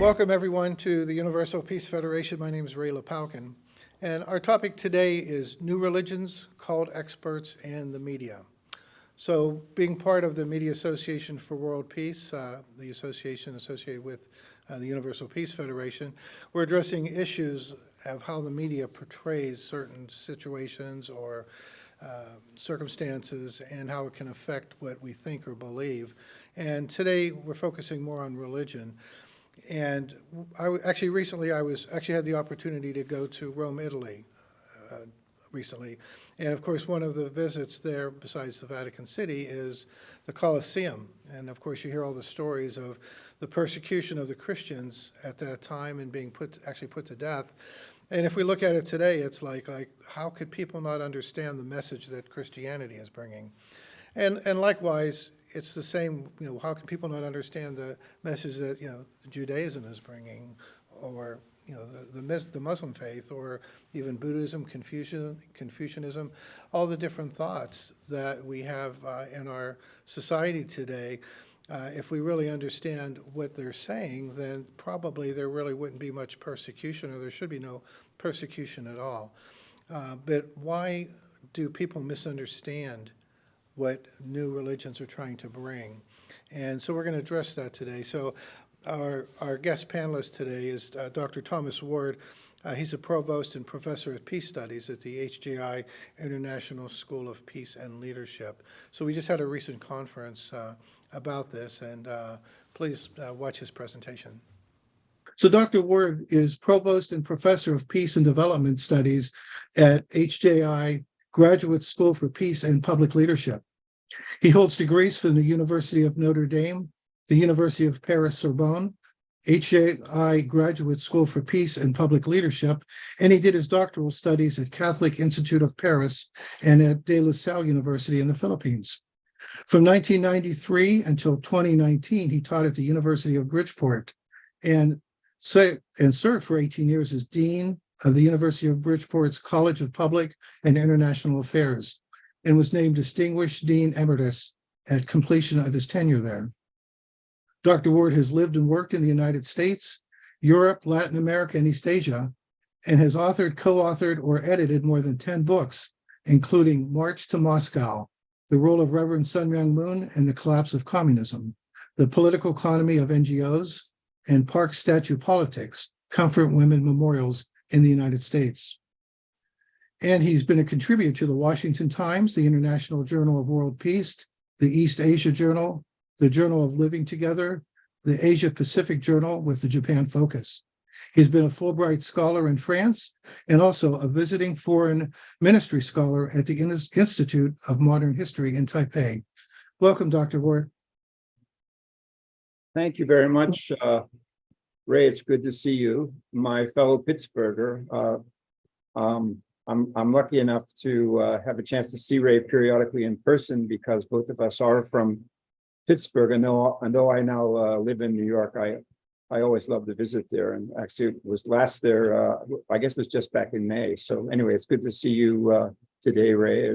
Welcome everyone to the Universal Peace Federation. My name is Ray Lapalkin, and our topic today is New Religions, Cult Experts, and the Media. So being part of the Media Association for World Peace, the association associated with the Universal Peace Federation, we're addressing issues of how the media portrays certain situations or circumstances and how it can affect what we think or believe. And today we're focusing more on religion. And recently I had the opportunity to go to Rome, Italy recently. And of course, one of the visits there, besides the Vatican City, is the Colosseum. And of course, you hear all the stories of the persecution of the Christians at that time and being put to death. And if we look at it today, it's like how could people not understand the message that Christianity is bringing? And likewise, it's the same, how can people not understand the message that, Judaism is bringing, or, the Muslim faith, or even Buddhism, Confucianism, all the different thoughts that we have in our society today. If we really understand what they're saying, then probably there really wouldn't be much persecution, or there should be no persecution at all. But why do people misunderstand what new religions are trying to bring? And so we're going to address that today. So our guest panelist today is Dr. Thomas Ward. He's a provost and professor of peace studies at the HJI International School of Peace and Leadership. So we just had a recent conference about this, and please watch his presentation. So Dr. Ward is provost and professor of peace and development studies at HJI Graduate School for Peace and Public Leadership. He holds degrees from the University of Notre Dame, the University of Paris-Sorbonne, HJI Graduate School for Peace and Public Leadership, and he did his doctoral studies at Catholic Institute of Paris and at De La Salle University in the Philippines. From 1993 until 2019, he taught at the University of Bridgeport and served for 18 years as Dean of the University of Bridgeport's College of Public and International Affairs, and was named Distinguished Dean Emeritus at completion of his tenure there. Dr. Ward has lived and worked in the United States, Europe, Latin America, and East Asia, and has authored, co-authored, or edited more than 10 books, including March to Moscow, The Role of Reverend Sun Myung Moon and the Collapse of Communism, The Political Economy of NGOs, and Park Statue Politics, Comfort Women Memorials in the United States. And he's been a contributor to the Washington Times, the International Journal of World Peace, the East Asia Journal, the Journal of Living Together, the Asia Pacific Journal with the Japan focus. He's been a Fulbright Scholar in France and also a visiting foreign ministry scholar at the Institute of Modern History in Taipei. Welcome, Dr. Ward. Thank you very much, Ray. It's good to see you, my fellow Pittsburgher. I'm lucky enough to have a chance to see Ray periodically in person because both of us are from Pittsburgh. And though I now live in New York, I always love to visit there. And actually was last there, I guess it was just back in May. So anyway, it's good to see you today, Ray.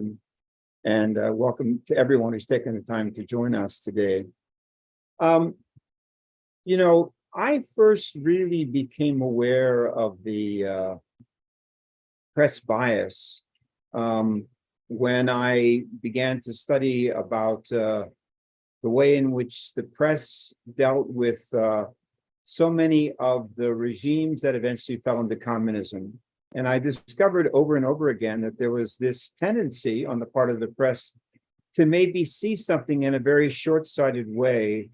And welcome to everyone who's taken the time to join us today. I first really became aware of the press bias when I began to study about the way in which the press dealt with so many of the regimes that eventually fell into communism. And I discovered over and over again that there was this tendency on the part of the press to maybe see something in a very short-sighted way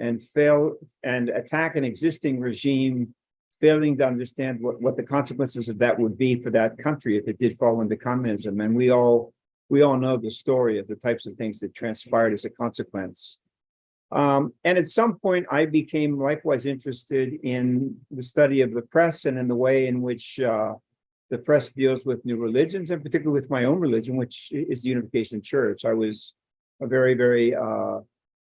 and fail and attack an existing regime, failing to understand what the consequences of that would be for that country if it did fall into communism. And we all know the story of the types of things that transpired as a consequence. And at some point, I became likewise interested in the study of the press and in the way in which the press deals with new religions, and particularly with my own religion, which is the Unification Church. I was very, very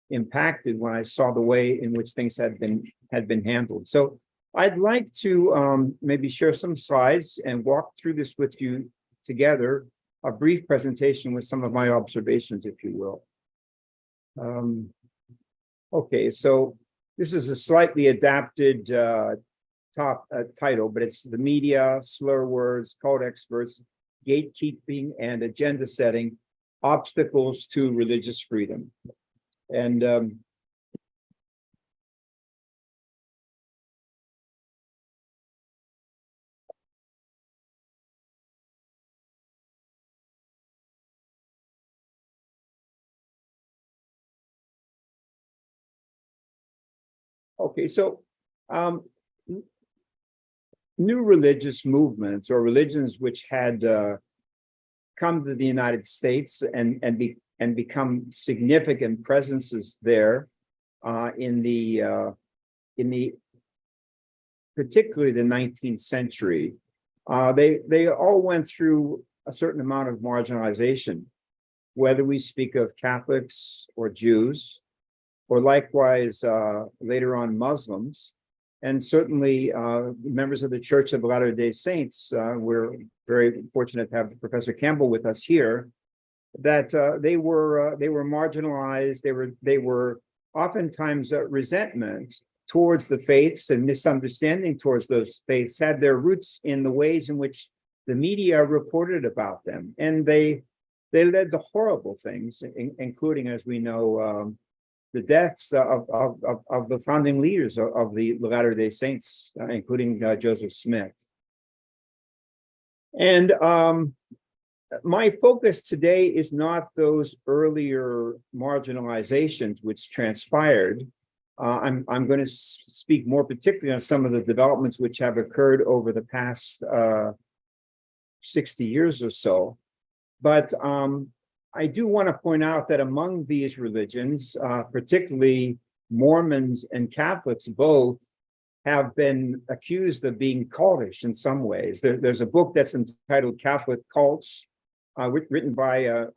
impacted when I saw the way in which things had been handled. So I'd like to maybe share some slides and walk through this with you together, a brief presentation with some of my observations, if you will. Okay, so This is a slightly adapted top title, but it's the media, slur words, cult experts, gatekeeping and agenda setting, obstacles to religious freedom. And okay, so new religious movements or religions which had come to the United States and become significant presences there in the particularly the 19th century. They all went through a certain amount of marginalization, whether we speak of Catholics or Jews, or likewise later on Muslims, and certainly members of the Church of Latter-day Saints. We're very fortunate to have Professor Campbell with us here. That they were marginalized. They were oftentimes resentment towards the faiths and misunderstanding towards those faiths had their roots in the ways in which the media reported about them, and they led to horrible things, including, as we know, the deaths of the founding leaders of the Latter-day Saints, including Joseph Smith. And my focus today is not those earlier marginalizations which transpired. I'm going to speak more particularly on some of the developments which have occurred over the past 60 years or so. But I do want to point out that among these religions, particularly Mormons and Catholics both, have been accused of being cultish in some ways. There's a book that's entitled Catholic Cults, written by a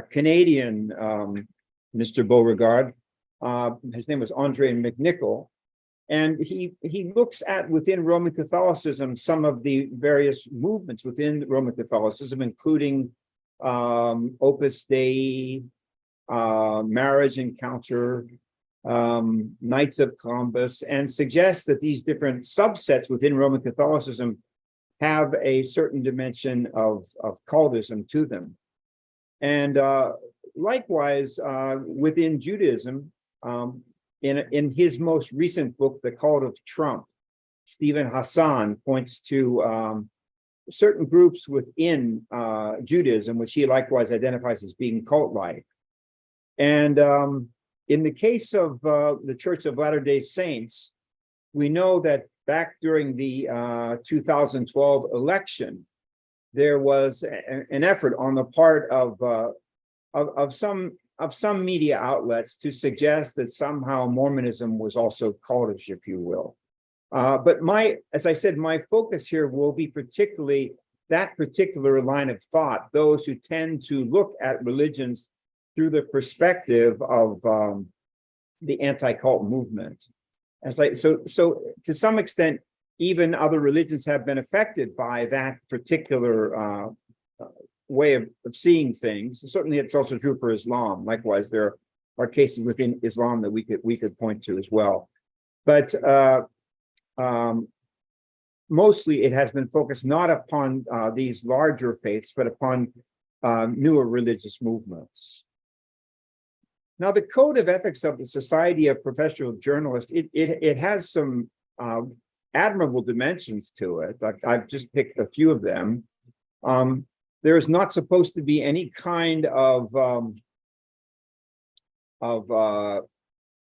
Canadian Mr. Beauregard. His name was Andre McNichol. And he looks at within Roman Catholicism some of the various movements within Roman Catholicism, including Opus Dei, Marriage Encounter, Knights of Columbus, and suggests that these different subsets within Roman Catholicism have a certain dimension of cultism to them. And likewise, within Judaism, in his most recent book, The Cult of Trump, Stephen Hassan points to certain groups within Judaism, which he likewise identifies as being cult-like. And in the case of the Church of Latter-day Saints, we know that back during the 2012 election, there was an effort on the part of some media outlets to suggest that somehow Mormonism was also cultish, if you will. But as I said, my focus here will be particularly that particular line of thought, those who tend to look at religions through the perspective of the anti-cult movement. So to some extent, even other religions have been affected by that particular way of seeing things. Certainly, it's also true for Islam. Likewise, there are cases within Islam that we could point to as well. But mostly, it has been focused not upon these larger faiths, but upon newer religious movements. Now, the Code of Ethics of the Society of Professional Journalists, it has some admirable dimensions to it. I've just picked a few of them. There's not supposed to be any kind of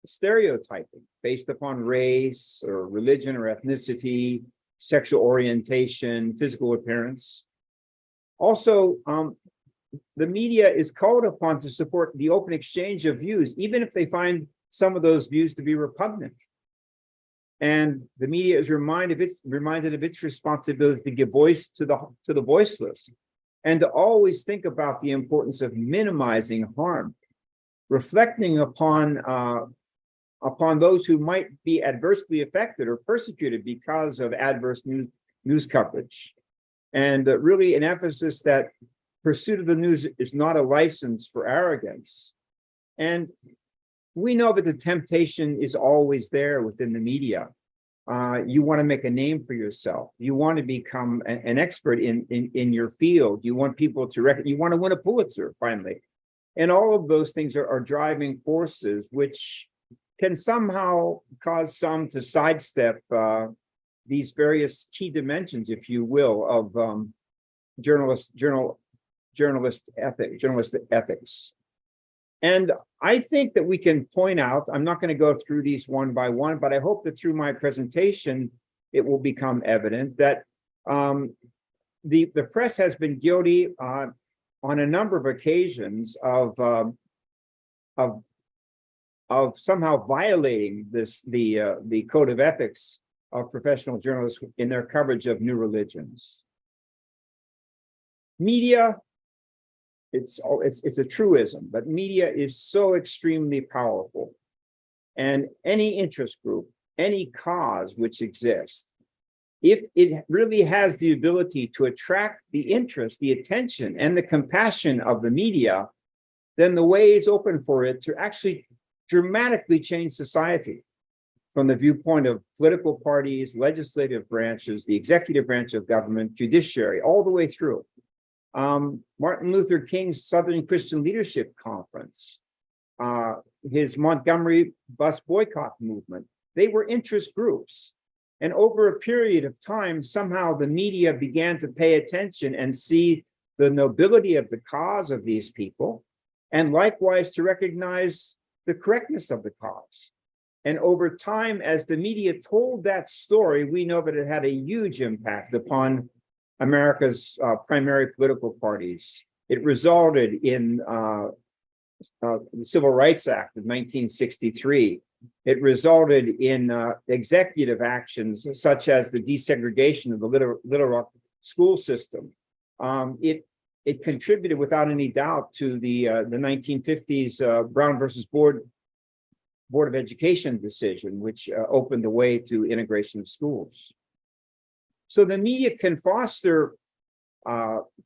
stereotyping based upon race or religion or ethnicity, sexual orientation, physical appearance. Also, the media is called upon to support the open exchange of views, even if they find some of those views to be repugnant. And the media is reminded of its responsibility to give voice to the voiceless, and to always think about the importance of minimizing harm, reflecting upon those who might be adversely affected or persecuted because of adverse news coverage. And really an emphasis that pursuit of the news is not a license for arrogance. And we know that the temptation is always there within the media. You want to make a name for yourself. You want to become an expert in your field. You want people to you want to win a Pulitzer finally. And all of those things are driving forces, which can somehow cause some to sidestep these various key dimensions, if you will, of journalist ethics. And I think that we can point out, I'm not going to go through these one by one, but I hope that through my presentation, it will become evident that the press has been guilty on a number of occasions of somehow violating the code of ethics of professional journalists in their coverage of new religions. Media, it's a truism, but media is so extremely powerful. And any interest group, any cause which exists, if it really has the ability to attract the interest, the attention, and the compassion of the media, then the way is open for it to actually dramatically change society from the viewpoint of political parties, legislative branches, the executive branch of government, judiciary, all the way through. Martin Luther King's Southern Christian Leadership Conference, his Montgomery bus boycott movement, they were interest groups. And over a period of time, somehow the media began to pay attention and see the nobility of the cause of these people, and likewise to recognize the correctness of the cause. And over time, as the media told that story, we know that it had a huge impact upon America's primary political parties. It resulted in the Civil Rights Act of 1963. It resulted in executive actions such as the desegregation of the Little Rock school system. It contributed without any doubt to the 1950s Brown versus Board of Education decision, which opened the way to integration of schools. So the media can foster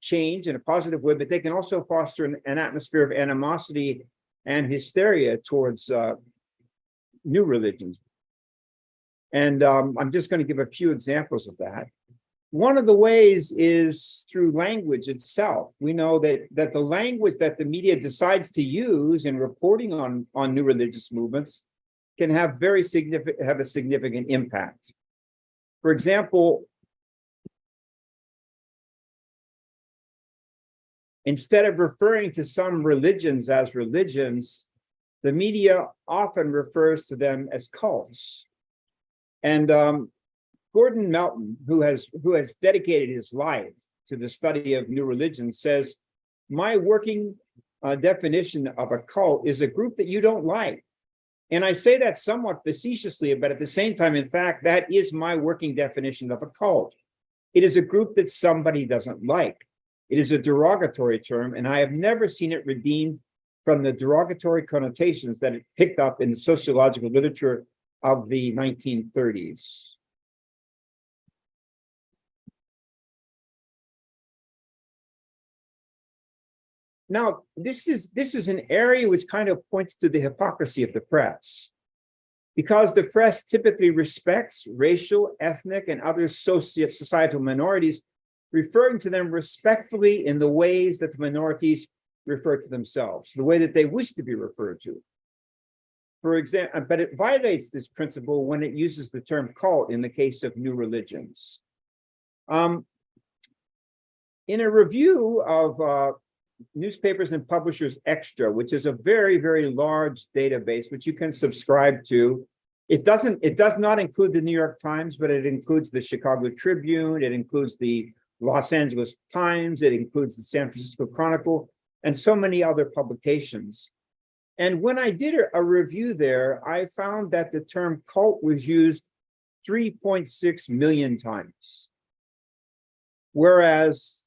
change in a positive way, but they can also foster an atmosphere of animosity and hysteria towards new religions. And I'm just going to give a few examples of that. One of the ways is through language itself. We know that the language that the media decides to use in reporting on new religious movements can have a significant impact. For example, instead of referring to some religions as religions, the media often refers to them as cults. And Gordon Melton, who has dedicated his life to the study of new religions, says, my working definition of a cult is a group that you don't like. And I say that somewhat facetiously, but at the same time, in fact, that is my working definition of a cult. It is a group that somebody doesn't like. It is a derogatory term, and I have never seen it redeemed from the derogatory connotations that it picked up in the sociological literature of the 1930s. Now, this is an area which kind of points to the hypocrisy of the press, because the press typically respects racial, ethnic, and other societal minorities, referring to them respectfully in the ways that the minorities refer to themselves, the way that they wish to be referred to. For example, but it violates this principle when it uses the term cult in the case of new religions. In a review of Newspapers and Publishers Extra, which is a very, very large database which you can subscribe to. It does not include the New York Times, but it includes the Chicago Tribune, it includes the Los Angeles Times, it includes the San Francisco Chronicle, and so many other publications. And when I did a review there, I found that the term cult was used 3.6 million times. Whereas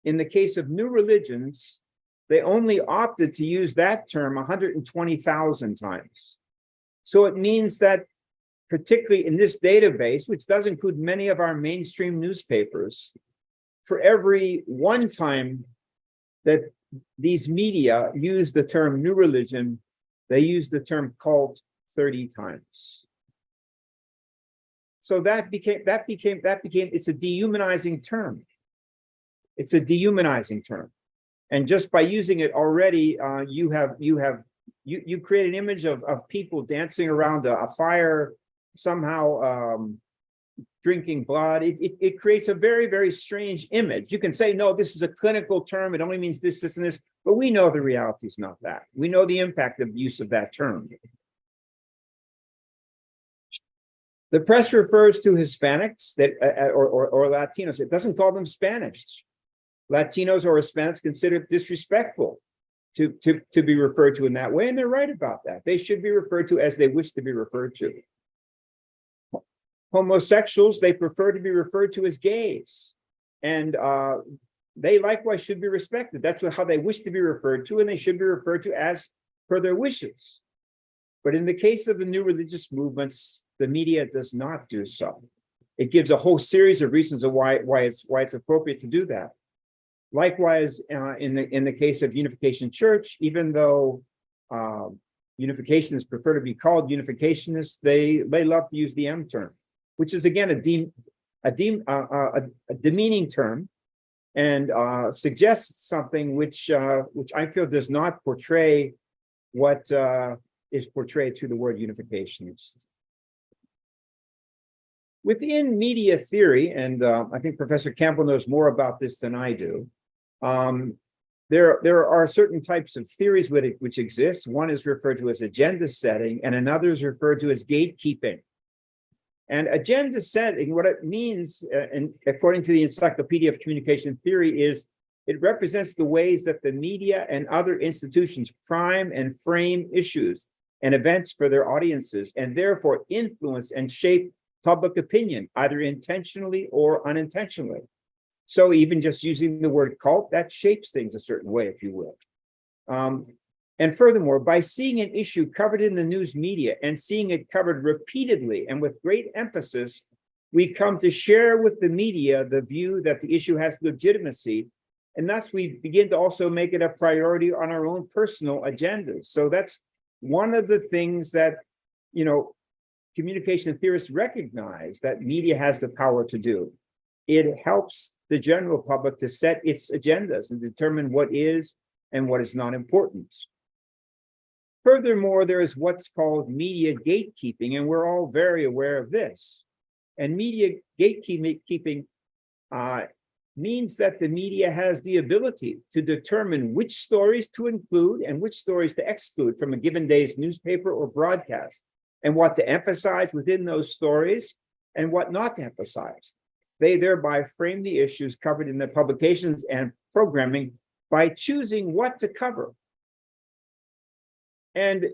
in the case of new religions, they only opted to use that term 120,000 times. So it means that, particularly in this database, which does include many of our mainstream newspapers, for every one time that these media use the term new religion, They used the term cult 30 times. So it's a dehumanizing term. It's a dehumanizing term. And just by using it already, you create an image of people dancing around a fire, somehow drinking blood. It creates a very, very strange image. You can say, no, this is a clinical term. It only means this, this, and this. But we know the reality is not that. We know the impact of use of that term. The press refers to Hispanics or Latinos. It doesn't call them Spanish. Latinos or Hispanics considered disrespectful to be referred to in that way, and they're right about that. They should be referred to as they wish to be referred to. Homosexuals, they prefer to be referred to as gays, and they likewise should be respected. That's how they wish to be referred to, and they should be referred to as per their wishes. But in the case of the new religious movements, the media does not do so. It gives a whole series of reasons of why it's appropriate to do that. Likewise, in the case of Unification Church, even though unificationists prefer to be called unificationists, they love to use the M term, which is again a demeaning term, and suggests something which I feel does not portray what is portrayed through the word unificationist. Within media theory, and I think Professor Campbell knows more about this than I do, there are certain types of theories which exist. One is referred to as agenda setting, and another is referred to as gatekeeping. And agenda setting, what it means, and according to the Encyclopedia of Communication Theory, is it represents the ways that the media and other institutions prime and frame issues and events for their audiences, and therefore influence and shape public opinion, either intentionally or unintentionally. So even just using the word cult, that shapes things a certain way, if you will. And furthermore, by seeing an issue covered in the news media and seeing it covered repeatedly and with great emphasis, we come to share with the media the view that the issue has legitimacy, and thus we begin to also make it a priority on our own personal agendas. So that's one of the things that, communication theorists recognize that media has the power to do. It helps the general public to set its agendas and determine what is and what is not important. Furthermore, there is what's called media gatekeeping, and we're all very aware of this. And media gatekeeping means that the media has the ability to determine which stories to include and which stories to exclude from a given day's newspaper or broadcast, and what to emphasize within those stories and what not to emphasize. They thereby frame the issues covered in their publications and programming by choosing what to cover. And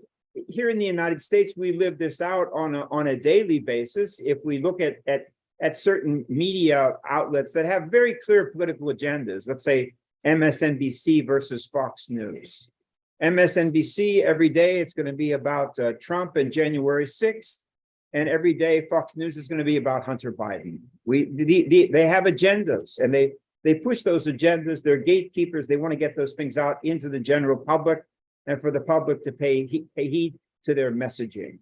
here in the United States, we live this out on a daily basis. If we look at certain media outlets that have very clear political agendas, let's say MSNBC versus Fox News. MSNBC, every day it's going to be about Trump and January 6th. And every day Fox News is going to be about Hunter Biden. They have agendas, and they push those agendas. They're gatekeepers. They want to get those things out into the general public, and for the public to pay heed to their messaging.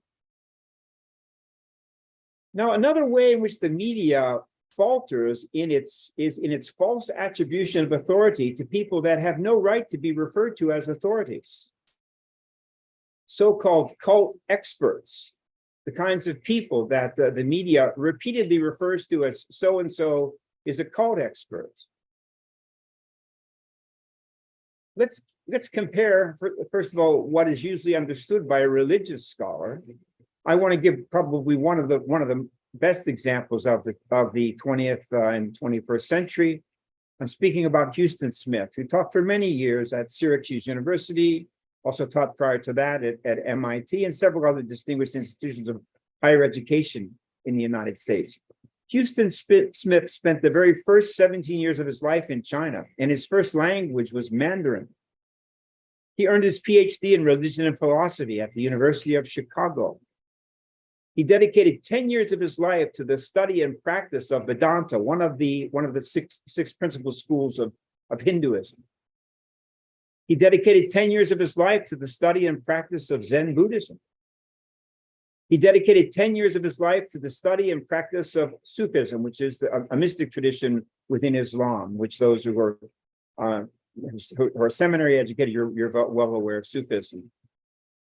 Now, another way in which the media falters is in its false attribution of authority to people that have no right to be referred to as authorities. So-called cult experts, the kinds of people that the media repeatedly refers to as so-and-so is a cult expert. Let's compare, first of all, what is usually understood by a religious scholar. I want to give probably one of the best examples of the 20th and 21st century. I'm speaking about Houston Smith, who taught for many years at Syracuse University, also taught prior to that at MIT and several other distinguished institutions of higher education in the United States. Houston Smith spent the very first 17 years of his life in China, and his first language was Mandarin. He earned his PhD in religion and philosophy at the University of Chicago. He dedicated 10 years of his life to the study and practice of Vedanta, one of the six principal schools of Hinduism. He dedicated 10 years of his life to the study and practice of Zen Buddhism. He dedicated 10 years of his life to the study and practice of Sufism, which is a mystic tradition within Islam, which those who are seminary educated, you're well aware of Sufism.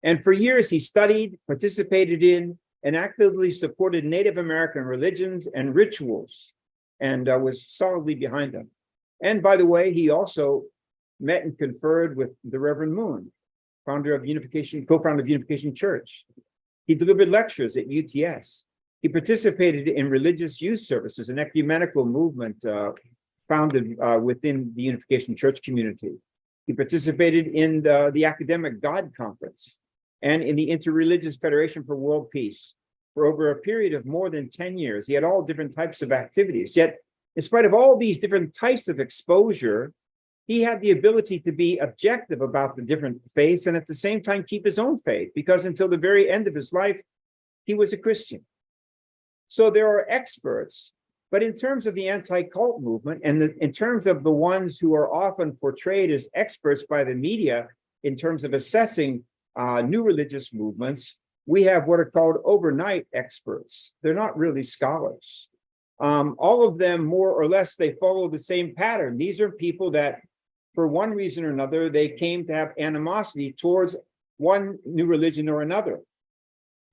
And for years, he studied, participated in, and actively supported Native American religions and rituals, and was solidly behind them. And by the way, he also met and conferred with the Reverend Moon, co-founder of Unification Church. He delivered lectures at UTS. He participated in religious youth services, an ecumenical movement founded within the Unification Church community. He participated in the Academic God Conference and in the Interreligious Federation for World Peace for over a period of more than 10 years. He had all different types of activities. Yet, in spite of all these different types of exposure, he had the ability to be objective about the different faiths and at the same time keep his own faith, because until the very end of his life, he was a Christian. So there are experts, but in terms of the anti-cult movement and in terms of the ones who are often portrayed as experts by the media in terms of assessing new religious movements, we have what are called overnight experts. They're not really scholars. All of them, more or less, they follow the same pattern. These are people that, for one reason or another, they came to have animosity towards one new religion or another.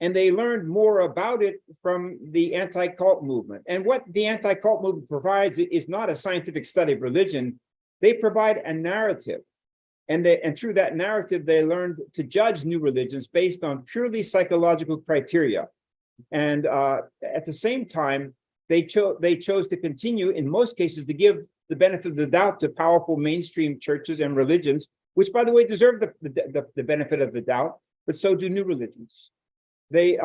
And they learned more about it from the anti-cult movement. And what the anti-cult movement provides is not a scientific study of religion. They provide a narrative. And through that narrative, they learned to judge new religions based on purely psychological criteria. And at the same time, they chose to continue, in most cases, to give the benefit of the doubt to powerful mainstream churches and religions, which, by the way, deserve the benefit of the doubt, but so do new religions. They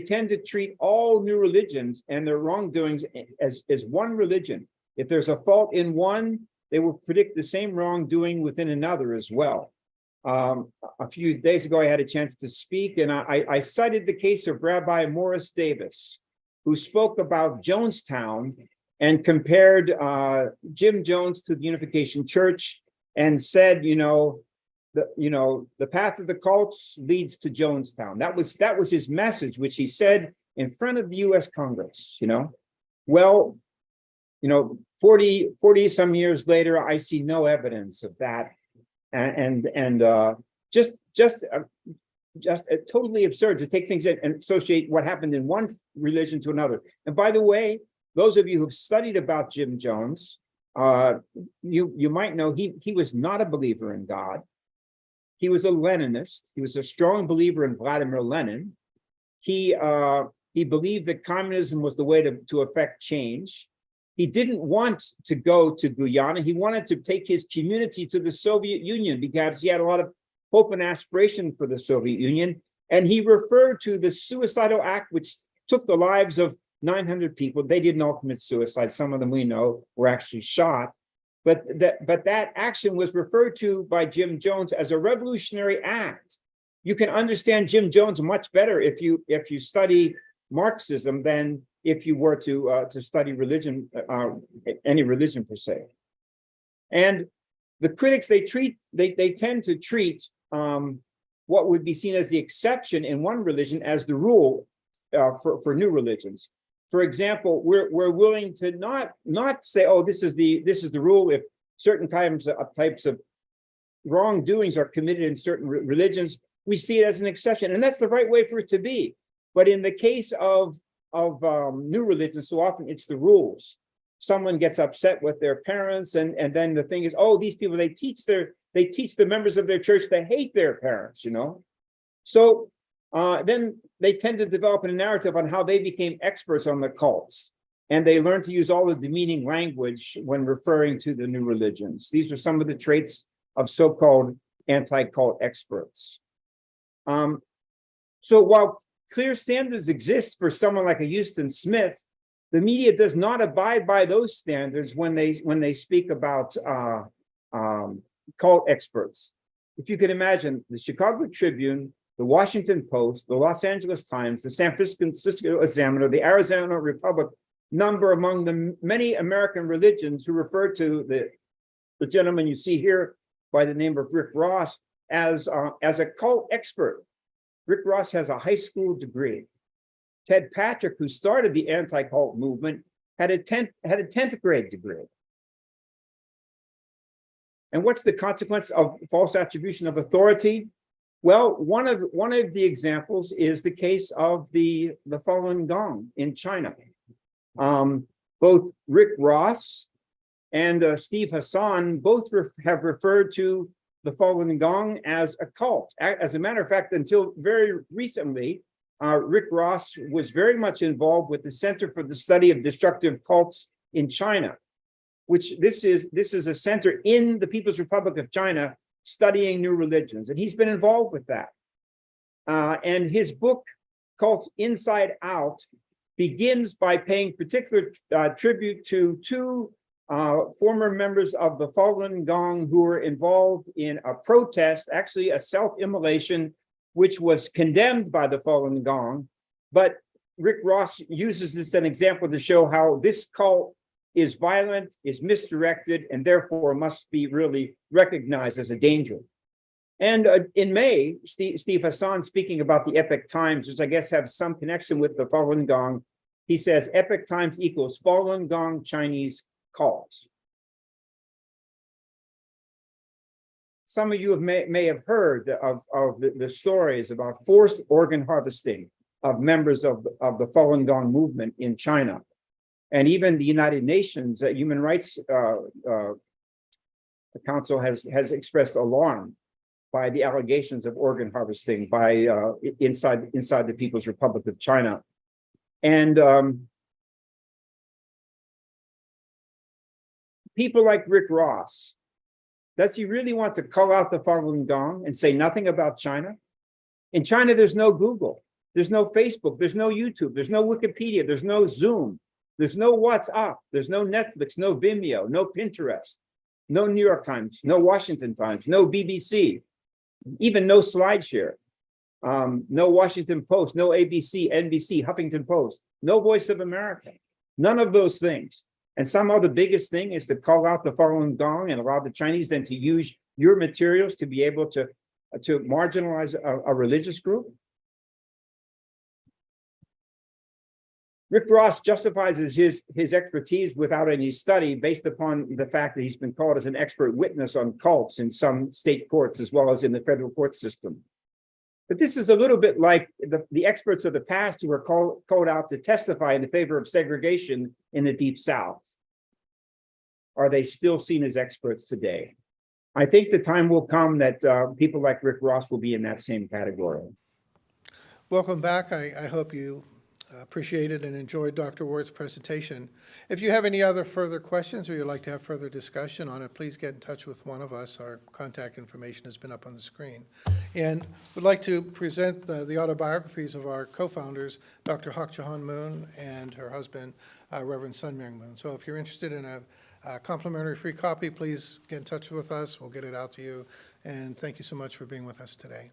tend to treat all new religions and their wrongdoings as one religion. If there's a fault in one, they will predict the same wrongdoing within another as well. A few days ago, I had a chance to speak, and I cited the case of Rabbi Morris Davis, who spoke about Jonestown and compared Jim Jones to the Unification Church and said, the path of the cults leads to Jonestown. That was his message, which he said in front of the U.S. Congress. Well, 40 some years later, I see no evidence of that, and just totally absurd to take things in and associate what happened in one religion to another. And by the way, those of you who've studied about Jim Jones, you might know he was not a believer in God. He was a Leninist. He was a strong believer in Vladimir Lenin. He believed that communism was the way to effect change. He didn't want to go to Guyana. He wanted to take his community to the Soviet Union because he had a lot of hope and aspiration for the Soviet Union. And he referred to the suicidal act, which took the lives of 900 people. They didn't all commit suicide. Some of them we know were actually shot. But that action was referred to by Jim Jones as a revolutionary act. You can understand Jim Jones much better if you study Marxism than if you were to study religion, any religion per se. And the critics, they tend to treat what would be seen as the exception in one religion as the rule for new religions. For example, we're willing to not say, oh, this is the rule if certain types of wrongdoings are committed in certain religions. We see it as an exception, and that's the right way for it to be. But in the case of new religions, so often it's the rules. Someone gets upset with their parents, and then the thing is, oh, these people, they teach the members of their church to hate their parents, So then they tend to develop a narrative on how they became experts on the cults, and they learn to use all the demeaning language when referring to the new religions. These are some of the traits of so-called anti-cult experts. So while clear standards exist for someone like a Houston Smith, the media does not abide by those standards when they speak about cult experts. If you could imagine, the Chicago Tribune, the Washington Post, the Los Angeles Times, the San Francisco Examiner, the Arizona Republic number among the many American religions who refer to the gentleman you see here by the name of Rick Ross as a cult expert. Rick Ross has a high school degree. Ted Patrick, who started the anti-cult movement, had a 10th grade degree. And what's the consequence of false attribution of authority? Well, one of the examples is the case of the Falun Gong in China. Both Rick Ross and Steve Hassan both have referred to the Falun Gong as a cult. As a matter of fact, until very recently, Rick Ross was very much involved with the Center for the Study of Destructive Cults in China, which this is a center in the People's Republic of China studying new religions, and he's been involved with that. And his book, Cults Inside Out, begins by paying particular tribute to two former members of the Falun Gong who were involved in a protest, actually a self-immolation, which was condemned by the Falun Gong. But Rick Ross uses this as an example to show how this cult is violent, is misdirected, and therefore must be really recognized as a danger. And in May, Steve Hassan, speaking about the Epoch Times, which I guess have some connection with the Falun Gong, he says Epoch Times equals Falun Gong Chinese cults. Some of you may have heard of the stories about forced organ harvesting of members of the Falun Gong movement in China. And even the United Nations Human Rights Council has expressed alarm by the allegations of organ harvesting by inside the People's Republic of China. And people like Rick Ross, does he really want to call out the Falun Gong and say nothing about China? In China, there's no Google, there's no Facebook, there's no YouTube, there's no Wikipedia, there's no Zoom. There's no WhatsApp, there's no Netflix, no Vimeo, no Pinterest, no New York Times, no Washington Times, no BBC, even no SlideShare, no Washington Post, no ABC, NBC, Huffington Post, no Voice of America, none of those things. And somehow the biggest thing is to call out the Falun Gong and allow the Chinese then to use your materials to be able to marginalize a religious group. Rick Ross justifies his expertise without any study based upon the fact that he's been called as an expert witness on cults in some state courts as well as in the federal court system. But this is a little bit like the experts of the past who were called out to testify in favor of segregation in the Deep South. Are they still seen as experts today? I think the time will come that people like Rick Ross will be in that same category. Welcome back. I hope you appreciated and enjoyed Dr. Ward's presentation. If you have any other further questions or you'd like to have further discussion on it, please get in touch with one of us. Our contact information has been up on the screen. And we'd like to present the autobiographies of our co-founders, Dr. Hak Jahan Moon and her husband, Reverend Sun Myung Moon. So if you're interested in a complimentary free copy, please get in touch with us. We'll get it out to you. And thank you so much for being with us today.